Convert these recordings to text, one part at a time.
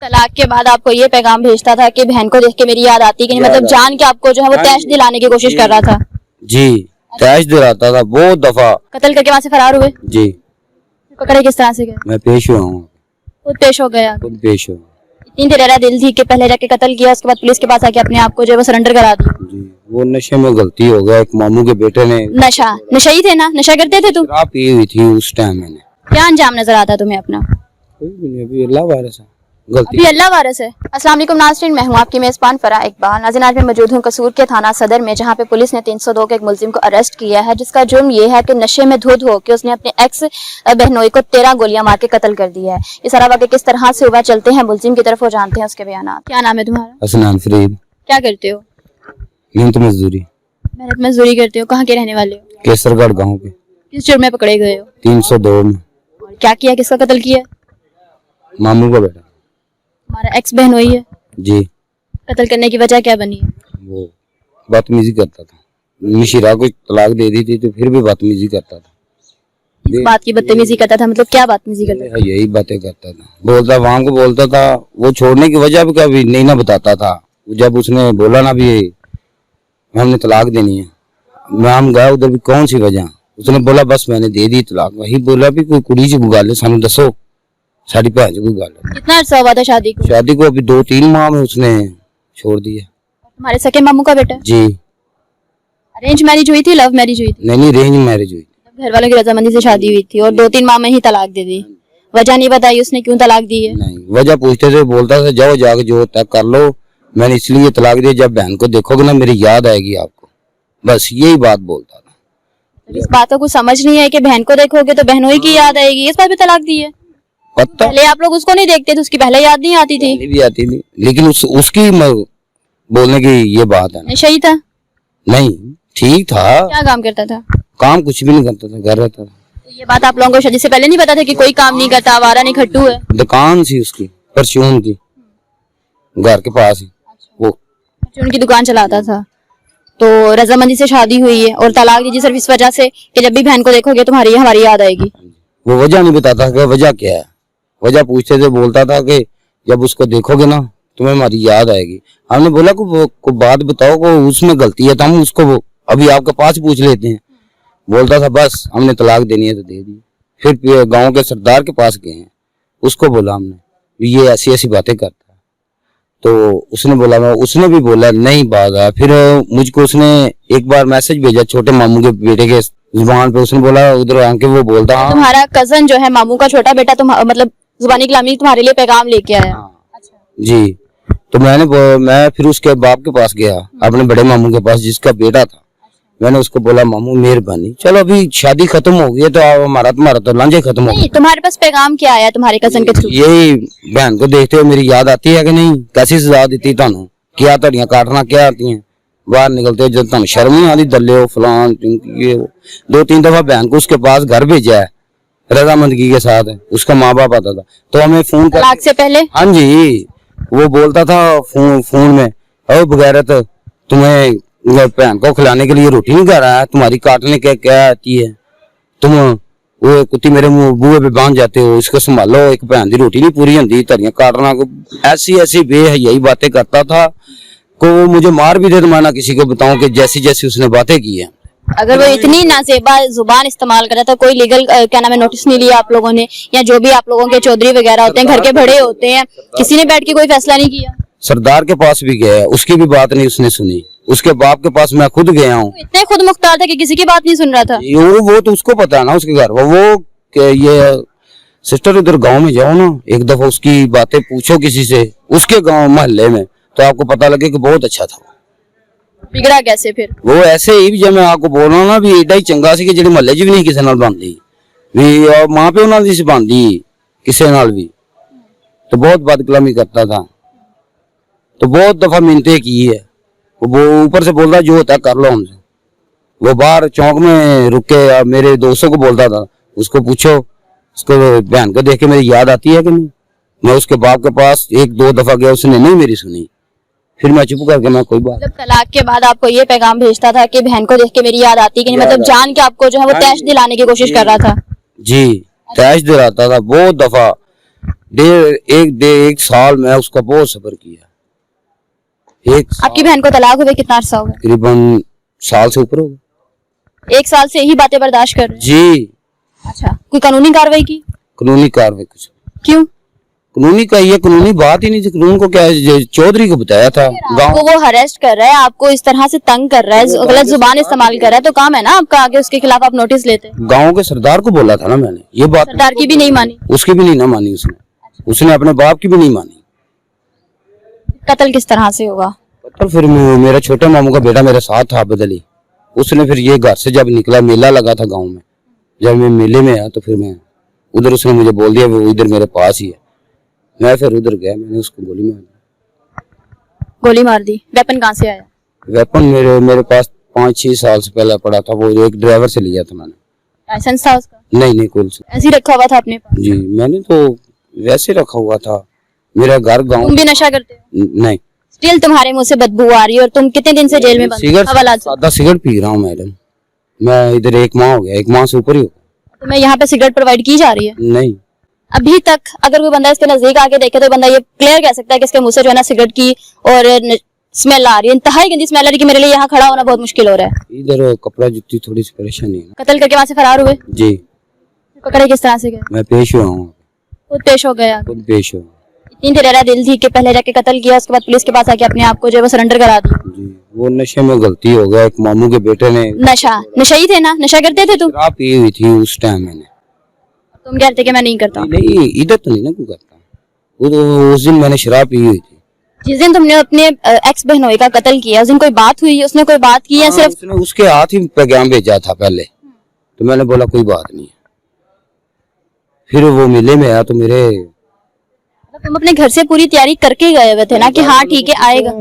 तलाक के बाद आपको ये पैगाम भेजता था कि बहन को देख के मेरी याद आती, कि नहीं मतलब जान के आपको जो है वो तैश दिलाने की कोशिश कर रहा था। जी, तैश दिलाता था बहुत दफा। कत्ल करके वहाँ से फरार हुए? जी। पकड़े किस तरह से गए? मैं पेश हुआ हूँ। खुद पेश हो गया? खुद पेश हुआ। इतनी तेरा दिल थी कि पहले जाके कत्ल किया, उसके बाद पुलिस के पास आके अपने आप को जो है वो सरेंडर करा दिया? जी, वो नशे में गलती हो गया। एक मामू के बेटे ने नशा ही थे ना? नशा करते थे तुम? शराब पी हुई थी उस टाइम। मैंने क्या अंजाम नजर आता तुम्हें अपना? कोई भी नहीं, अभी अल्लाह वारिस है। गलती अभी अल्लाह वारिस है। अस्सलाम वालेकुम नाज़रीन, मैं हूं आपकी मेज़बान फरा इकबाल। नाज़रीन, आज मैं मौजूद हूं कसूर के थाना सदर में, जहां पे पुलिस ने 302 के एक मुलजिम को अरेस्ट किया है, जिसका जुर्म ये है कि नशे में धुत होकर उसने अपने एक्स बहनोई को 13 गोलियां मार के कत्ल कर दिया है। ये सारा वाक़या किस तरह से हुआ, चलते हैं मुलजिम की तरफ, वो जानते हैं उसके बयान। क्या नाम है तुम्हारा? हसनान फरीद। क्या करते हो? मेहनत मजदूरी। मेहनत मजदूरी करते हो। कहाँ के रहने वाले हो? केसरगढ़ गाँव के। किस जुर्म में पकड़े गए हो? 302 में। और क्या किया, किसका कत्ल किया? मामू का बेटा। हमारा एक्स बहनोई है जी। कत्ल करने की वजह क्या बनी है? वो बदतमीजी करता था। मिशिरा को तलाक दे दी थी तो फिर भी बदतमीजी करता था। इस बात की बदतमीजी करता था? मतलब क्या बदतमीजी करता था? यही बातें करता था। बोलता वहां को बोलता था। वो छोड़ने की वजह भी कभी नहीं ना बताता था। जब उसने बोला ना भी हमने तलाक देनी है, मैं हम गया उधर भी कौन सी वजह, उसने बोला बस मैंने दे दी तलाक। वही बोला भी कोई कुड़ी से गुगाले सानू दसो, साड़ी भैन से गुगाले। कितना अर्सा हुआ था शादी को? शादी को अभी 2-3 माह में उसने छोड़ दिया। तुम्हारे सके मामू का बेटा? जी। अरेंज मैरिज हुई थी, लव मैरिज हुई थी? नहीं, रेंज मैरिज हुई। घर वालों की रजामंदी से शादी हुई थी और 2-3 माह में ही तलाक दे दी। वजह नहीं बताई उसने क्यों तलाक दी है? नहीं, वजह पूछते थे, बोलता था जाओ जाके जो तय कर लो, मैंने इसलिए तलाक दिया जब बहन को देखोगे ना मेरी याद आएगी आपको, बस यही बात बोलता था। इस बात को कुछ समझ नहीं है कि बहन को देखोगे तो बहनोई की याद आएगी, इस बात पे तलाक दी है? पता पहले आप लोग उसको नहीं देखते थे, उसकी पहले याद नहीं आती थी? भी आती थी, लेकिन उसकी बोलने की ये बात है। नशा ही था? नहीं, ठीक था। क्या काम करता था? काम कुछ भी नहीं करता था, घर रहता था। तो ये बात आप लोगों को शादी से पहले नहीं पता था कि कोई काम नहीं करता, आवारा नहीं, खट्टू है? दुकान थी उसकी परचून की, घर के पास ही। वो उनकी दुकान चलाता था। तो रजामंदी से शादी हुई है और तलाक दी सिर्फ इस वजह से कि जब भी बहन को देखोगे तुम्हारी हमारी याद आएगी? वो वजह नहीं बताता कि वजह क्या है। वजह पूछते थे, बोलता था कि जब उसको देखोगे ना तुम्हें हमारी याद आएगी। हमने बोला को बात बताओ, को उसमें गलती है तो हम उसको अभी आपके पास पूछ लेते हैं। बोलता था बस हमने तलाक देनी है तो दे दी। फिर गांव के सरदार के पास गए हैं, उसको बोला हमने ये ऐसी ऐसी बातें करता है, तो उसने भी बोला नहीं बात है। फिर मुझको उसने एक बार मैसेज भेजा छोटे मामू के बेटे के जुबान पे, उसने बोला उधर आके वो बोलता तुम्हारा कजन जो है मामू का छोटा बेटा, तुम मतलब जुबानी कलामी तुम्हारे लिए पैगाम लेके आया? जी। तो मैं फिर उसके बाप के पास गया, अपने बड़े मामू के पास जिसका बेटा था। मैंने उसको बोला मामू मेहरबानी, चलो अभी शादी खत्म हो गई है तो हमारा तो लांझे खत्म हो गए। तुम्हारे पास पैगाम क्या आया तुम्हारे कजन के थ्रू? यही बहन को देखते हुए मेरी याद आती है कि नहीं, कैसी सजा दी थानू, क्या तड़ियां काटना क्या आती हैं, बाहर निकलते हो जब तुम शर्म नहीं आती, दल्ले हो फलान ये 2-3 दफा बहन को उसके पास घर भेजा है रजामंदगी के साथ। उसका माँ बाप आता था तो हमें फोन कर तलाक से पहले? हाँ जी, वो बोलता था फोन में, ओ बगैरत तुम्हें बहन को खिलाने के लिए रोटी नहीं कर रहा है, तुम्हारी काटने के क्या आती है, तुम वो कुत्ती मेरे बुए पे बांध जाते हो, इसको संभालो, एक बहन की रोटी नहीं पूरी होती, धरियां काटना। ऐसी ऐसी बेहयाई बातें करता था को वो मुझे मार भी दे तो मैं ना किसी को बताऊं कि जैसी जैसी उसने बातें की है। अगर वो इतनी नाजेबा जुबान इस्तेमाल कर रहा था, कोई लीगल क्या नाम है नोटिस नहीं लिया आप लोगों ने, या जो भी आप लोगों के चौधरी वगैरह होते हैं घर के बड़े होते हैं, किसी ने बैठ के कोई फैसला नहीं किया? सरदार के पास भी गया, उसकी भी बात नहीं उसने सुनी। उसके बाप के पास मैं खुद गया हूँ। इतने खुद मुख्तार था कि किसी की बात नहीं सुन रहा था? वो तो उसको पता है ना, उसके घर वो ये सिस्टर उधर गांव में जाओ ना, एक दफा उसकी बातें पूछो किसी से उसके गांव मोहल्ले में, तो आपको पता लगे कि बहुत अच्छा था। बिगड़ा कैसे फिर? वो ऐसे ही जब मैं आपको बोल रहा हूँ ना भी एडा ही चंगा सी कि जेडी मोहल्ले च भी नहीं किसी नाल बनदी भी, और मां प्यो नाल नहीं बनदी किसी नाल भी, तो बहुत बदकलामी करता था। तो बहुत दफा मिन्नतें की है, वो ऊपर से बोलता जो होता कर लो हमसे। वो बाहर चौक में रुक के मेरे दोस्तों को बोलता था उसको पूछो उसको बहन को देख के मेरी याद आती है कि नहीं। मैं उसके बाप के पास 1-2 दफा गया, उसने नहीं मेरी सुनी, फिर मैं चुप करके मैं कोई बात। मतलब तलाक के बाद आपको ये पैगाम भेजता था कि बहन को देख के मेरी याद आती, कि नहीं मतलब जान के आपको जो है वो तैश दिलाने की कोशिश कर रहा था? जी, तैश दिलाता था बहुत दफा। एक साल मैं उसका बहुत सब्र किया। एक साल, आपकी बहन को तलाक हुए कितना अरसा हुआ? तकरीबन साल से ऊपर होगा। एक साल से यही बातें बर्दाश्त कर रहे हैं? जी। अच्छा, कोई कानूनी कार्रवाई की? कानूनी कार्रवाई कुछ क्यों? कानूनी का ये कानूनी बात ही नहीं थी। कानून को क्या है, चौधरी को बताया था गाँव। आपको वो अरेस्ट कर रहा है, आपको इस तरह से तंग कर रहा है, गलत जुबान इस्तेमाल कर रहा है, तो काम है ना आपका आगे उसके खिलाफ आप नोटिस लेते। गाँव के सरदार को बोला था ना मैंने ये बात। सरदार की भी नहीं मानी? उसकी भी नहीं ना मानी उसने अपने बाप की भी नहीं मानी। कत्ल किस तरह से होगा? तो फिर मेरा छोटे मामू का बेटा मेरे साथ था बदली। उसने फिर ये घर से जब निकला, मेला लगा था गांव में, जब मैं मेले में आया तो फिर मैं उधर, उसने मुझे बोल दिया वो इधर मेरे पास ही है। मैं फिर उधर गया, मैंने उसको गोली मार दी। गोली मार दी? वेपन कहाँ से आया? वेपन मेरे पास 5-6 साल से पहले पड़ा था, वो एक ड्राइवर से लिया था मैंने। लाइसेंस था उसका? नहीं कोई से। ऐसे ही रखा हुआ था अपने पास? जी, मैंने तो वैसे रखा हुआ था। मेरा घर गाँव। तुम भी नशा करते हो? नहीं। स्टिल तुम्हारे मुंह से बदबू आ रही है, और तुम कितने दिन से जेल में बंद? सिगरेट, हवालात से? सादा सिगरेट पी रहा हूँ मैडम। मैं इधर 1 माह हो गया, 1 माह से ऊपर ही हो गया। तुम्हें यहाँ पे सिगरेट प्रोवाइड की जा रही है? नहीं। अभी तक अगर कोई बंदा इसके नजदीक आके देखे तो बंदा ये क्लियर कह सकता है कि इसके मुंह से जो है ना सिगरेट की और स्मेल आ रही है, इंतहाई गंदी स्मेल आ रही है कि मेरे लिए यहाँ खड़ा होना बहुत मुश्किल हो रहा है। इधर कपड़ा जुत्ती थोड़ी सी परेशानी है। कत्ल करके वहां से फरार हुए? जी। पकड़े किस तरह से गए? मैं पेश हुआ हूँ। खुद पेश हो गया? खुद पेश हुआ। इतनी तेरा दिल थी कि पहले जाके कत्ल किया, उसके बाद पुलिस के पास आके अपने आप को जो है वो सरेंडर करा दिया? जी, वो नशे में गलती हो गया। एक मामू के बेटे ने। नशा ही थे ना? नशा करते थे तुम? शराब पी हुई थी उस टाइम मैंने। तुम कहते कि मैं नहीं करता हूँ? नहीं, इधर तो नहीं ना कोई करता। वो तो उस दिन मैंने शराब पी हुई थी। जिस दिन तुमने अपने एक्स बहनोई का कत्ल किया, उस दिन कोई बात हुई? उसने कोई बात की या सिर्फ? उसने उसके हाथ ही पैगाम भेजा था पहले, तो मैंने बोला कोई बात नहीं है। फिर वो मेले में आया तो मेरे, तुम अपने घर से पूरी तैयारी करके गए हुए थे ना कि हाँ ठीक है आएगा?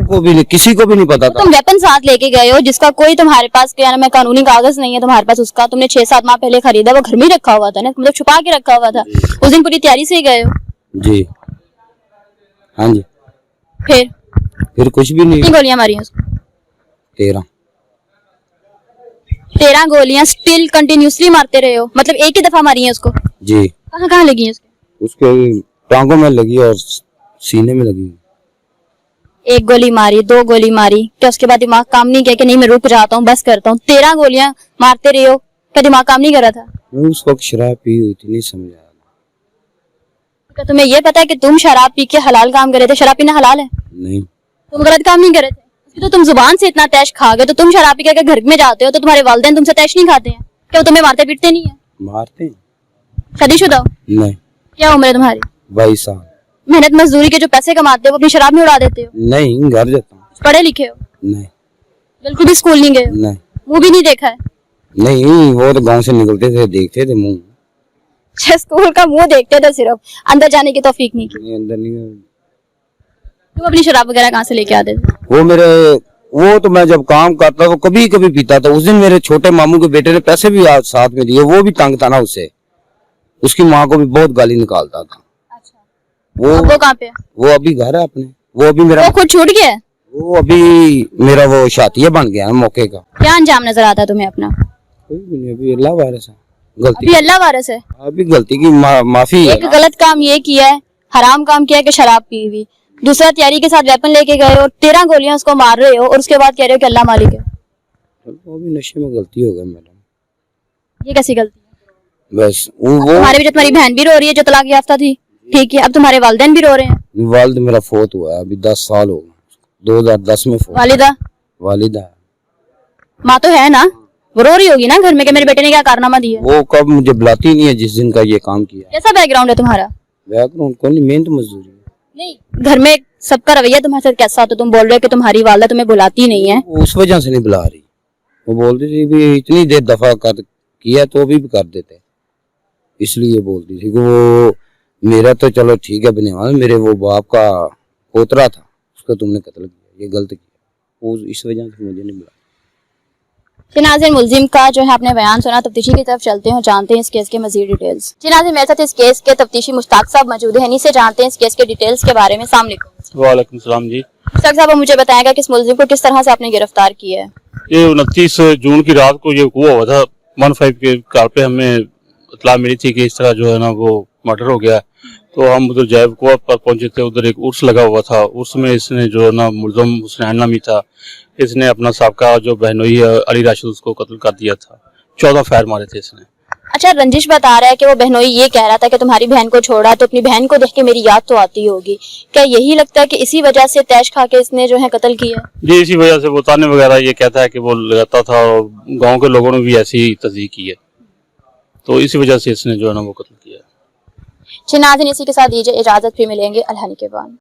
किसी को भी नहीं पता था। तुम वेपन साथ लेके गए हो जिसका कोई तुम्हारे पास क्या नाम है कानूनी कागज नहीं है तुम्हारे पास उसका। तुमने 6-7 माह पहले खरीदा, वो घर में ही रखा हुआ था ना, मतलब छुपा के रखा हुआ था। उस दिन पूरी तैयारी से ही गए हो? जी हाँ जी। फिर कुछ भी नहीं। कितनी गोलियां मारी हैं उसको? 13 गोलियां स्टिल कंटिन्यूसली मारते रहे हो? मतलब एक ही दफा मारी है उसको? जी। कहाँ कहाँ लगी है उसके टांगों में लगी और सीने में लगी। 1 गोली मारी, 2 गोली मारी, क्या उसके बाद दिमाग काम नहीं किया कि नहीं मैं रुक जाता हूँ, बस करता हूँ? 13 गोलियां मारते रहे हो, क्या दिमाग काम नहीं कर रहा था? मैं उस वक्त शराब पी हुई थी, नहीं समझ आया। क्या तुम्हें ये पता है कि तुम शराब पी के हलाल काम कर रहे थे? शराब पीना हलाल है? नहीं। तुम गलत काम नहीं कर रहे थे, तो तुम जुबान से इतना तैश खा गए, तो तुम शराब पी के घर में जाते हो तो तुम्हारे वालिदैन तुमसे तैश नहीं खाते हैं? क्या वो तुम्हें मारते पीटते नहीं है? मारते हैं। शादीशुदा हो? नहीं। क्या उम्र है तुम्हारी? 22 साल। मेहनत मजदूरी के जो पैसे कमाते हो वो अपनी शराब में उड़ा देते हो? नहीं, घर जाता हूँ। पढ़े लिखे हो? नहीं। बिल्कुल भी स्कूल नहीं गए हो? नहीं। मुंह भी नहीं देखा है? नहीं, वो तो गांव से निकलते थे, देखते थे मुंह। स्कूल का मुंह देखते थे सिर्फ, अंदर जाने की तौफीक नहीं की? नहीं, अंदर नहीं। तुम अपनी शराब वगैरह कहाँ से लेके आते थे? वो तो मैं जब काम करता तो कभी कभी पीता था। उस दिन मेरे छोटे मामू के बेटे ने पैसे भी आज साथ में दिए, वो भी तंग था ना उससे। उसकी माँ को भी बहुत गाली निकालता था। अच्छा। वो कहाँ पे है? वो अभी घर है अपने। वो अभी मेरा, वो खुद छूट गया है? वो अभी मेरा वो शातिया बन गया है मौके का। क्या अंजाम नजर आता है तुम्हें अपना? कोई भी नहीं, अभी अल्लाह वारिस है। गलती अभी अल्लाह वारिस है? अभी गलती की माफी है। एक गलत काम ये किया है, हराम काम किया है कि शराब पी हुई, दूसरा तैयारी के साथ वेपन लेके गए और 13 गोलियां उसको मार रहे हो, और उसके बाद कह रहे हो कि अल्लाह मालिक है। वो भी नशे में गलती हो गई मैडम। ये कैसी गलती है? बस वो तुम्हारे भी, तुम्हारी बहन भी रो रही है जो तलाक याफ्ता थी, ठीक है, अब तुम्हारे वालिदैन भी रो रहे हैं। वालिद मेरा फोत हुआ है, अभी 10 साल हो गए। 2010 में फोत। वालिदा माँ तो है ना, वो रो रही होगी ना घर में कि मेरे बेटे ने क्या कारनामा दिया? वो कब मुझे बुलाती नहीं है जिस दिन का ये काम किया। कैसा बैकग्राउंड है तुम्हारा? बैकग्राउंड को नहीं, मेहनत मजदूरी। नहीं, घर में सबका रवैया तुम्हारे साथ कैसा होता? तुम बोल रहे हो कि तुम्हारी वालदा तुम्हें बुलाती नहीं है। उस वजह से नहीं बुला रही। वो बोलती थी भी इतनी देर दफा कर किया तो अभी भी कर देते, इसलिए बोलती थी कि वो मेरा तो चलो ठीक है बने, मेरे वो बाप का पोतरा था, उसका तुमने कत्ल किया, ये गलत किया, वो इस वजह से मुझे नहीं बुला। नाज़रीन, मुल्जिम का जो है आपने बयान सुना, तफ्तीशी की तरफ चलते हैं, जानते हैं इस केस के मजीद डिटेल्स। नाज़रीन, मेरे साथ इस केस के तफ्तीशी मुश्ताक साहब मौजूद हैं, इन्हीं से जानते हैं इस केस के डिटेल्स के बारे में। अस्सलाम वालेकुम। वालेकुम सलाम जी। मुश्ताक साहब, मुझे बताएगा कि इस मुल्जिम को किस तरह से आपने गिरफ्तार किया है? ये 29 जून की रात को ये हुआ था 15 के कार पे हमें इतला मिली थी कि इस तरह जो है ना वो मर्डर हो गया। तो हम उधर जैबकोट पर पहुंचे थे। उधर एक उर्स लगा हुआ था। उर्स में इसने जो ना मुलजम हुसनैन नामी था, इसने अपना साबका जो बहनोई है अली राशिद, उसको कत्ल कर दिया था। 14 फायर मारे थे इसने। अच्छा, रंजिश बता रहा है कि वो बहनोई ये कह रहा था कि तुम्हारी बहन को छोड़ा तो अपनी बहन को देख के मेरी याद तो आती होगी। क्या यही लगता है कि इसी वजह से तैश खा के इसने जो है कत्ल किया? जी, इसी वजह से वो ताने वगैरह ये कहता है कि वो लगाता था और गांव के लोगों ने भी ऐसी ही तस्दीक की है, तो इसी वजह से इसने जो है ना वो कत्ल किया। नाज़रीन, इसी के साथ दीजिए इजाजत, फिर मिलेंगे अल्लाह के बाद।